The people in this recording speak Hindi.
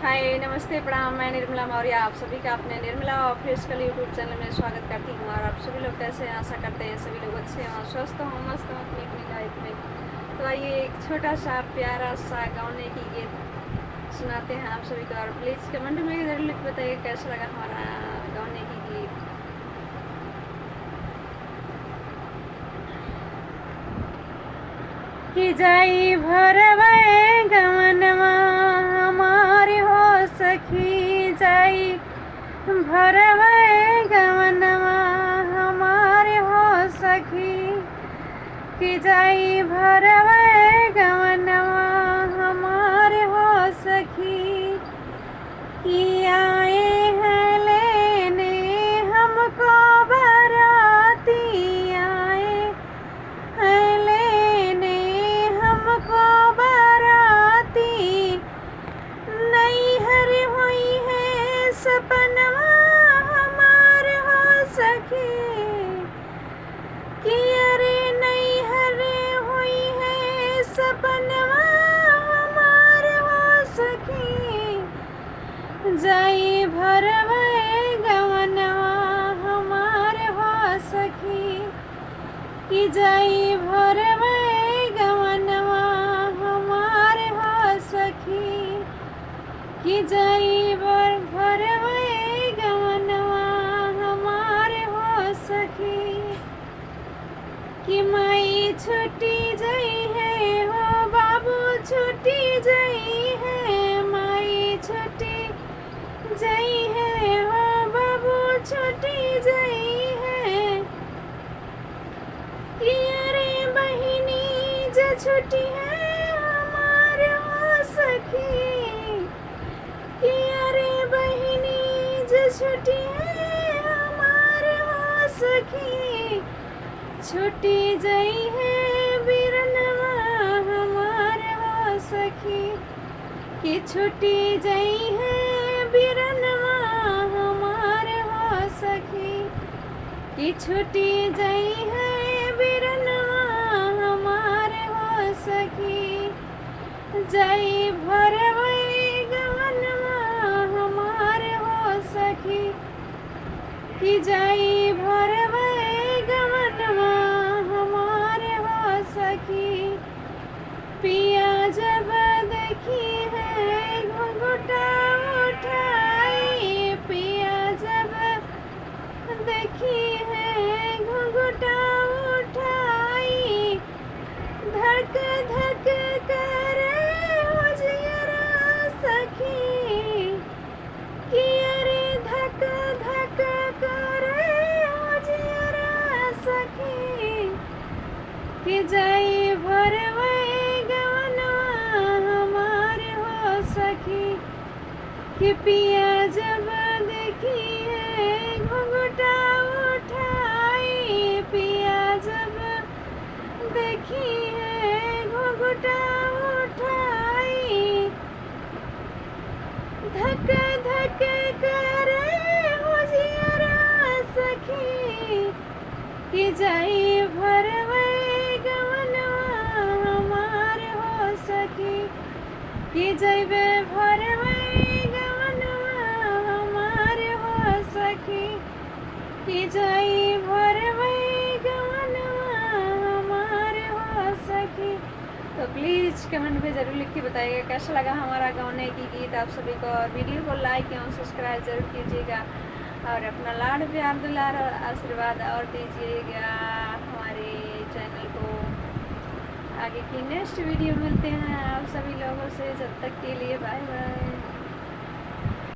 हाय नमस्ते प्रणाम। मैं निर्मला मौर्य आप सभी का अपने निर्मला ऑफिशियल यूट्यूब चैनल में स्वागत करती हूँ। और आप सभी लोग कैसे हैं? आशा करते हैं सभी लोग अच्छे हों, स्वस्थ हों, मस्त हों अपनी अपनी लाइफ में। तो आइए एक छोटा सा प्यारा सा गाने की गीत सुनाते हैं आप सभी को। और प्लीज़ कमेंट में ज़रूर लिख बताइए कैसा लगा हमारा गाने की गीत। कि जाई भरवे गवनवा हमारे हो सखी, जाई भरवे गवनवा हमारे हो सखी, कि जाई भरवे गवनवा हमारे हो सखी, कि आए हैं लेने हमको बराती, आए हैं लेने हमको बराती, नई हरी हुई है सपनवा हमारे हो सखी, कि अरे नई हरी हुई है सपनवा हमारे हो सखी, जाई भरवे गवनवा हमारे हो सखी, कि जाई भरवे गवनवा हमारे हो सखी, कि जाई भरवे गवनवा हमारे हो सखी, कि माई छुट्टी जाई है हो बाबू छुट्टी जाई है, माई छुट्टी जाई है हो बाबू छुट्टी जाई है, कि अरे बहिनी जो छुट्टी है हमारे हो सखी, कि अरे बहिनी जो छुट्टी है हमारे हो सखी, छुट्टी जाई है बिरनवा हमारे हो सखी, कि छुट्टी जाई है बिरनवा हमारे हो सखी, कि छुट्टी जाई है बिरनवा हमारे हो सखी, जाई भरवे गवनवा हमारे हो सखी, कि जाई भरवे गवनवा हमारे हो सखी, पिया जब देखी है घुंघटा उठाई, पिया जब देखी है घुंघटा उठाई, धक धक करे हो जियरा सखी, कि अरे धक धक करे हो जियरा सखी, कि जाई भरवे गवनवा हमारे हो सखी, कि पिया जब देखी है घुंघटा उठाई, पिया जब देखी है घुंघटा उठाई, धक धक करे हो जियरा सखी, कि जाई भरवे गवनवा हमारे हो सखी, कि जैबे भरवे गवनवा हमारे हो सखी, कि जाई भरवे गवनवा हमारे हो सखी। तो प्लीज़ कमेंट में ज़रूर लिख के बताइएगा कैसा लगा हमारा गाने की गीत आप सभी को। और वीडियो को लाइक एवं सब्सक्राइब जरूर कीजिएगा और अपना लाड प्यार दुलार और आशीर्वाद और दीजिएगा हमारे चैनल को। आगे की नेक्स्ट वीडियो मिलते हैं आप सभी लोगों से, जब तक के लिए बाय बाय।